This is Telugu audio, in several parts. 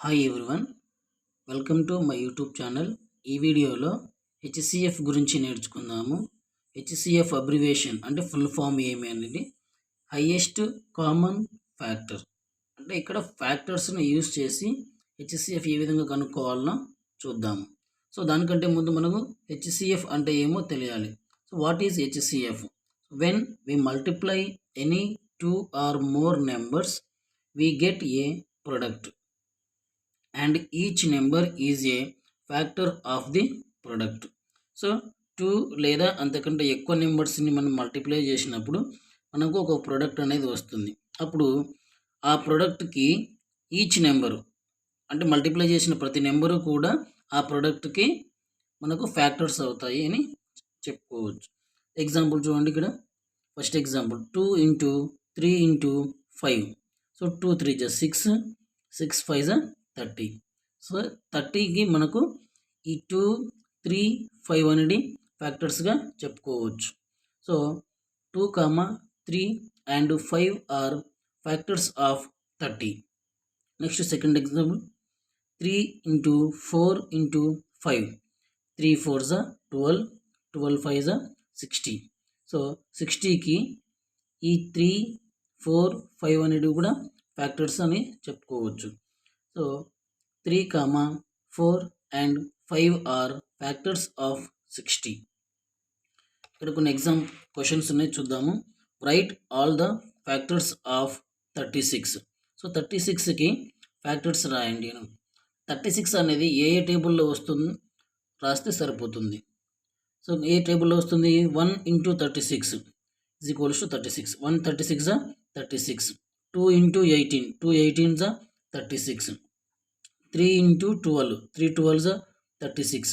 Hi everyone, welcome to my YouTube channel. ఈ వీడియోలో హెచ్సిఎఫ్ గురించి నేర్చుకుందాము. హెచ్సిఎఫ్ అబ్రివేషన్ అంటే ఫుల్ ఫామ్ ఏమి అనేది హైయెస్ట్ కామన్ ఫ్యాక్టర్. అంటే ఇక్కడ ఫ్యాక్టర్స్ని యూజ్ చేసి హెచ్సిఎఫ్ ఏ విధంగా కనుక్కోవాలనో చూద్దాము. సో దానికంటే ముందు మనకు హెచ్సిఎఫ్ అంటే ఏమో తెలియాలి. So what is HCF? When we multiply any two or more numbers we get a product and each number is a factor of the product. So 2 లేదా అంతకంటే ఎక్కువ నెంబర్స్ని మనం మల్టిప్లై చేసినప్పుడు మనకు ఒక ప్రోడక్ట్ అనేది వస్తుంది. అప్పుడు ఆ ప్రోడక్ట్కి ఈచ్ నెంబరు అంటే మల్టిప్లై చేసిన ప్రతి నెంబరు కూడా ఆ ప్రోడక్ట్కి మనకు ఫ్యాక్టర్స్ అవుతాయి అని చెప్పుకోవచ్చు. ఎగ్జాంపుల్ చూడండి, ఇక్కడ first example 2 into 3 into 5. So 2 3 6, 6 5 30. So 30కి మనకు ఈ 2 3 5 అనేది ఫ్యాక్టర్స్గా చెప్పుకోవచ్చు. So 2, 3 and 5 are factors of 30. Next second example 3 into 4 into 5. 3 4 12, 12 5 60. So 60కి ఈ 3 4 5 అనేవి కూడా ఫ్యాక్టర్స్ అని చెప్పుకోవచ్చు. So 3, 4 and 5 are factors of 60. ఇక్కడ కొన్ని ఎగ్జామ్ క్వశ్చన్స్ ఉన్నాయి, చూద్దాము. Write all the factors of 36. So 36కి ఫ్యాక్టర్స్ రాయండి. 36 అనేది ఏ టేబుల్లో వస్తుంది రాస్తే సరిపోతుంది. సో ఏ టేబుల్లో వస్తుంది? 1 into 36 is equals to 36. 1 36 36. 2 into 18, 2 18 36. 3 into 12, 3 12 36.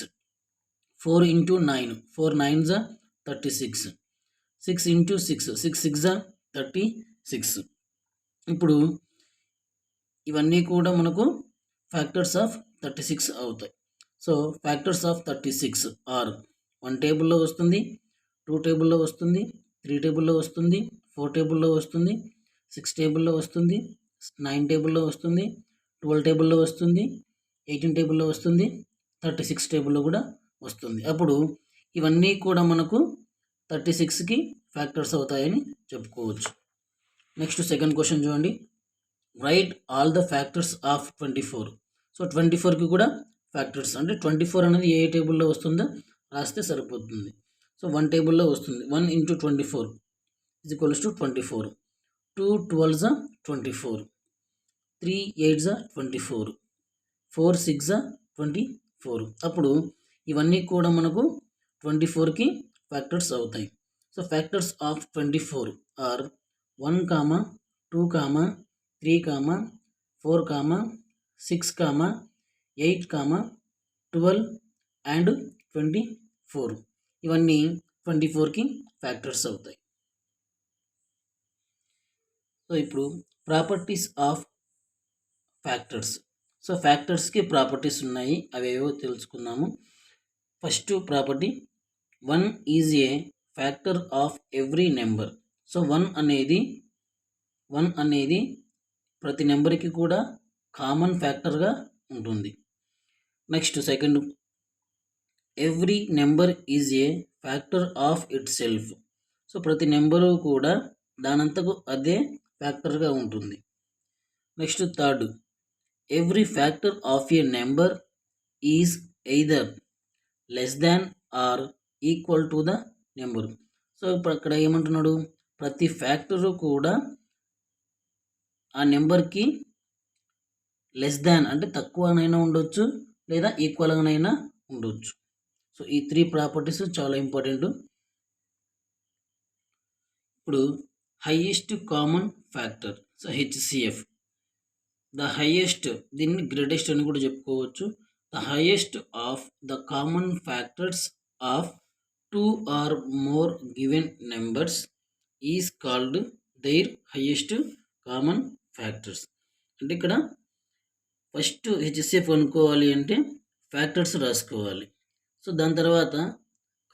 4 into 9, 4 9 36. 6 into 6, 6 6 36. ఇప్పుడు ఇవన్నీ కూడా మనకు ఫ్యాక్టర్స్ ఆఫ్ 36 అవుతాయి. సో ఫ్యాక్టర్స్ ఆఫ్ 36 ఆర్ 1 టేబుల్లో వస్తుంది, 2 టేబుల్లో వస్తుంది, 3 టేబుల్లో వస్తుంది, 4 టేబుల్లో వస్తుంది, 6 టేబుల్లో వస్తుంది, 9 టేబుల్లో వస్తుంది, 12 టేబుల్లో వస్తుంది, 18 టేబుల్లో వస్తుంది, 36 టేబుల్లో కూడా వస్తుంది. అప్పుడు ఇవన్నీ కూడా మనకు 36కి ఫ్యాక్టర్స్ అవుతాయని చెప్పుకోవచ్చు. నెక్స్ట్ సెకండ్ క్వశ్చన్ చూడండి. Write all the factors of 24. So 24కి కూడా ఫ్యాక్టర్స్ అంటే 24 అనేది ఏ టేబుల్లో వస్తుందో రాస్తే సరిపోతుంది. సో 1 టేబుల్లో వస్తుంది. 1 ఇంటూ 24 is equals to 24. 2 12 24. 3 8 24. 4 6 24. అప్పుడు ఇవన్నీ కూడా మనకు 24కి ఫ్యాక్టర్స్ అవుతాయి. So factors of 24 are 1, 2, 3, 4, 6, 8, 12 and 24. ఇవన్నీ 24కి ఫ్యాక్టర్స్ అవుతాయి. సో ఇప్పుడు ప్రాపర్టీస్ ఆఫ్ ఫ్యాక్టర్స్. సో ఫ్యాక్టర్స్కి ప్రాపర్టీస్ ఉన్నాయి, అవేవో తెలుసుకుందాము. First property 1 is a factor of every number. So 1 అనేది ప్రతి నెంబర్కి కూడా కామన్ ఫ్యాక్టర్గా ఉంటుంది. Next second, every number is a factor of itself. So ప్రతి నెంబరు కూడా దానంతకు అదే ఫ్యాక్టర్గా ఉంటుంది. Next third, every factor of A number is either less than or equal to the number. So ఇప్పుడు అక్కడ ఏమంటున్నాడు? ప్రతి ఫ్యాక్టరు కూడా ఆ నెంబర్కి లెస్ దాన్ అంటే తక్కువనైనా ఉండొచ్చు లేదా ఈక్వల్గానైనా ఉండొచ్చు. సో ఈ 3 ప్రాపర్టీస్ చాలా ఇంపార్టెంట్. ఇప్పుడు highest common factor, so HCF. The highest, దీన్ని గ్రేటెస్ట్ అని కూడా చెప్పుకోవచ్చు. The highest of the common factors of 2 or more given numbers is called their highest common factors. అంటే ఇక్కడ ఫస్ట్ హెచ్సిఎఫ్ అనుకోవాలి అంటే ఫ్యాక్టర్స్ రాసుకోవాలి. సో దాని తర్వాత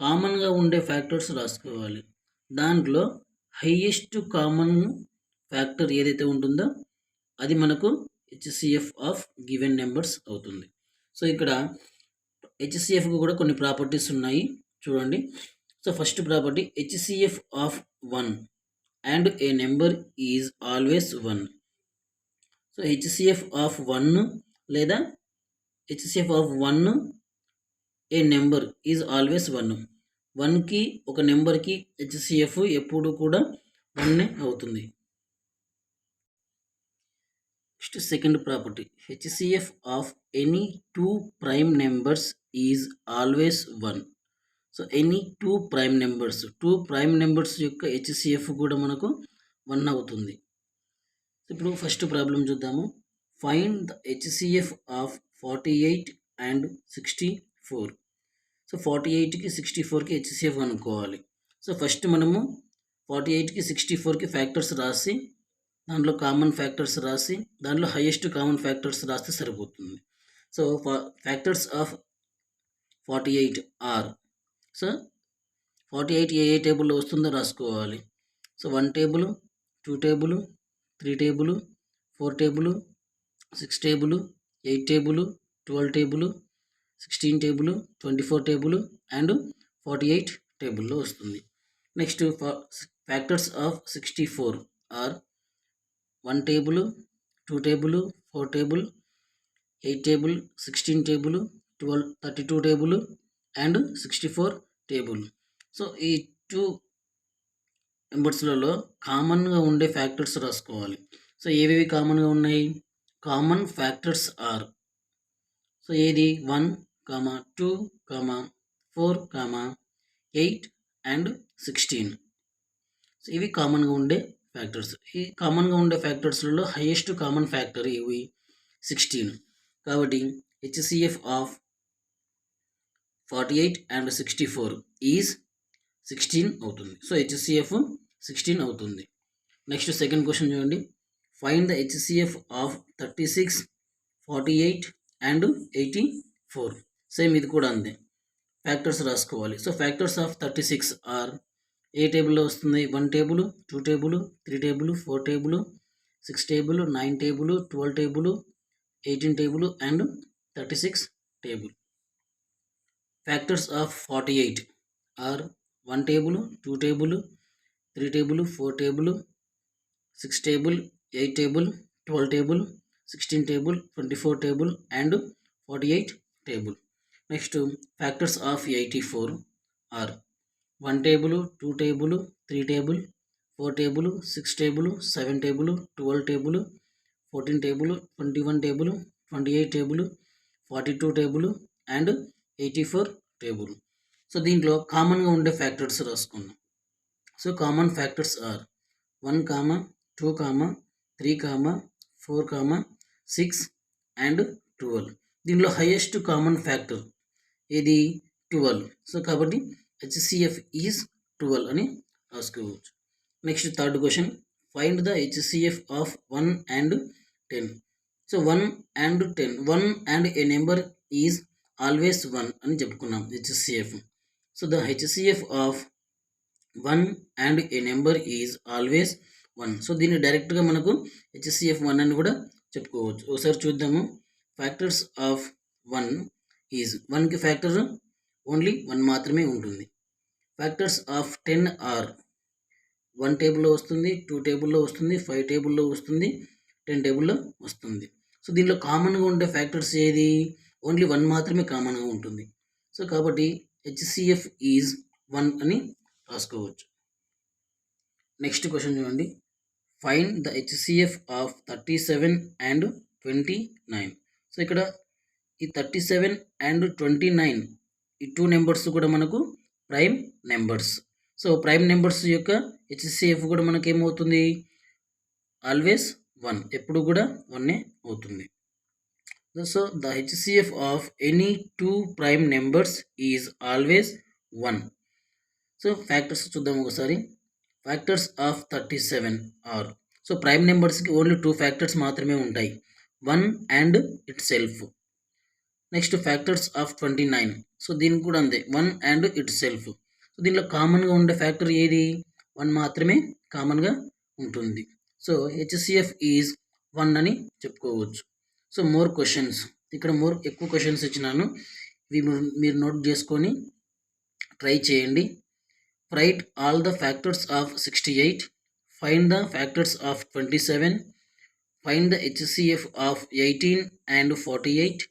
కామన్గా ఉండే ఫ్యాక్టర్స్ రాసుకోవాలి. దాంట్లో హైయెస్ట్ కామన్ ఫ్యాక్టర్ ఏదైతే ఉంటుందో అది మనకు హెచ్సిఎఫ్ ఆఫ్ గివెన్ నెంబర్స్ అవుతుంది. సో ఇక్కడ హెచ్సిఎఫ్కి కూడా కొన్ని ప్రాపర్టీస్ ఉన్నాయి చూడండి. So first property HCF of 1 and A number is always 1. So HCF of 1 లేదా HCF of 1 A number is always 1. 1కి ఒక నెంబర్కి హెచ్సిఎఫ్ ఎప్పుడు కూడా 1 అవుతుంది. Next second property HCF of any 2 prime numbers is always 1. So any 2 prime numbers, 2 prime numbers యొక్క హెచ్సిఎఫ్ కూడా మనకు 1 అవుతుంది. ఇప్పుడు ఫస్ట్ ప్రాబ్లం చూద్దాము. Find the HCF of 48 and 64. So 48కి 64కి హెచ్సిఎఫ్ అనుకోవాలి. సో ఫస్ట్ మనము 48కి 64కి ఫ్యాక్టర్స్ రాసి దాంట్లో కామన్ ఫ్యాక్టర్స్ రాసి దాంట్లో హైయెస్ట్ కామన్ ఫ్యాక్టర్స్ రాస్తే సరిపోతుంది. So factors of 48 are, so 48 ఏ టేబుల్లో వస్తుందో రాసుకోవాలి. So 1 table, 2 table, 3 table, 4 table, 6 table, 8 table, 12 table, 16 table, 24 table and 48 టేబుల్లో వస్తుంది. Next factors of 64 are 1 table, 2 table, 4 table, 8 table, 16 table, 12, 32 table and 64 table. So ఈ 2 నెంబర్స్లలో కామన్గా ఉండే ఫ్యాక్టర్స్ రాసుకోవాలి. సో ఏవేవి కామన్గా ఉన్నాయి? కామన్ ఫ్యాక్టర్స్ ఆర్, సో ఏది 1, 2, 4, 8 అండ్ 16. సో ఇవి కామన్గా ఉండే ఫ్యాక్టర్స్. ఈ కామన్గా ఉండే ఫ్యాక్టర్స్లలో హైయెస్ట్ కామన్ ఫ్యాక్టర్ ఇవి 16. కాబట్టి హెచ్సిఎఫ్ ఆఫ్ 48 అండ్ 64 ఈజ్ 16 అవుతుంది. సో హెచ్సిఎఫ్ 16 అవుతుంది. నెక్స్ట్ సెకండ్ క్వశ్చన్ చూడండి. Find the HCF of 36, 48 and 84. Same ఇది కూడా అంతే, ఫ్యాక్టర్స్ రాసుకోవాలి. సో ఫ్యాక్టర్స్ ఆఫ్ 36 ఆర్ ఏ టేబుల్లో వస్తుంది? 1 table, 2 table, 3 table, 4 table, 6 table, 9 table, 12 table, 18 table and 36 table. Factors of 48 are 1 table, 2 table, 3 table, 4 table, 6 table, 8 table, 12 table, 16 table, 24 table and 48 table. Next factors of 84 are 1 table, 2 table, 3 table, 4 table, 6 table, 7 table, 12 table, 14 table, 21 table, 28 table, 42 table and 84 table. So దీంట్లో కామన్గా ఉండే ఫ్యాక్టర్స్ రాసుకున్నాం. So common factors are 1, 2, 3, 4, 6 and 12. దీనిలో హైయెస్ట్ కామన్ ఫ్యాక్టర్ ఏది? 12. సో కాబట్టి హెచ్సిఎఫ్ ఈజ్ 12 అని రాసుకోవచ్చు. Next third question. Find the HCF of 1 and 10. So 1 and 10, 1 and A number is always 1 అని చెప్పుకున్నాం HCF. So the HCF of 1 and A number is always 1. So దీన్ని డైరెక్ట్గా మనకు హెచ్సిఎఫ్ 1 అని కూడా చెప్పుకోవచ్చు. ఒకసారి చూద్దాము. ఫ్యాక్టర్స్ ఆఫ్ 1 ఈజ్ 1కి ఫ్యాక్టర్ ఓన్లీ 1 మాత్రమే ఉంటుంది. ఫ్యాక్టర్స్ ఆఫ్ 10 ఆర్ 1 టేబుల్లో వస్తుంది, 2 టేబుల్లో వస్తుంది, 5 టేబుల్లో వస్తుంది, 10 టేబుల్లో వస్తుంది. సో దీనిలో కామన్గా ఉండే ఫ్యాక్టర్స్ ఏది? ఓన్లీ 1 మాత్రమే కామన్గా ఉంటుంది. సో కాబట్టి హెచ్సిఎఫ్ ఈజ్ 1 అని రాసుకోవచ్చు. నెక్స్ట్ క్వశ్చన్ చూడండి. Find the HCF of 37 and 29. So ఇక్కడ ఈ 37 అండ్ 29 ఈ 2 నెంబర్స్ కూడా మనకు prime numbers. So prime numbers యొక్క హెచ్సిఎఫ్ కూడా మనకి ఏమవుతుంది? ఆల్వేస్ 1, ఎప్పుడు కూడా 1 అవుతుంది. So the HCF of any 2 prime numbers is always 1. So factors చూద్దాం ఒకసారి. Factors of 37 are, so prime నెంబర్స్కి ఓన్లీ 2 ఫ్యాక్టర్స్ మాత్రమే ఉంటాయి, 1 and itself. Next factors of 29, so దీనికి కూడా అంతే, 1 అండ్ ఇట్ సెల్ఫ్. సో దీనిలో కామన్గా ఉండే ఫ్యాక్టర్ ఏది? 1 మాత్రమే కామన్గా ఉంటుంది. సో హెచ్సిఎఫ్ ఈజ్ 1 అని చెప్పుకోవచ్చు. సో మోర్ క్వశ్చన్స్, ఇక్కడ ఎక్కువ క్వశ్చన్స్ ఇచ్చినాను, ఇవి మీరు నోట్ చేసుకొని ట్రై చేయండి. Right all the factors of 68, find the factors of 27, find the HCF of 18 and 48,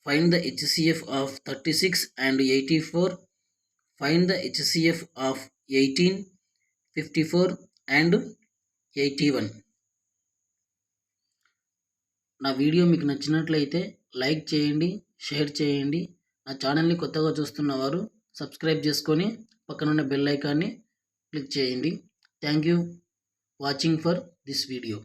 find the HCF of 36 and 84, find the HCF of 18, 54 and 81. నా వీడియో మీకు నచ్చినట్లయితే లైక్ చేయండి, షేర్ చేయండి. నా ఛానల్ని కొత్తగా చూస్తున్నవారు సబ్స్క్రైబ్ చేసుకొని పక్కనున్న బెల్ ఐకాన్ని క్లిక్ చేయండి. Thank you watching for this video.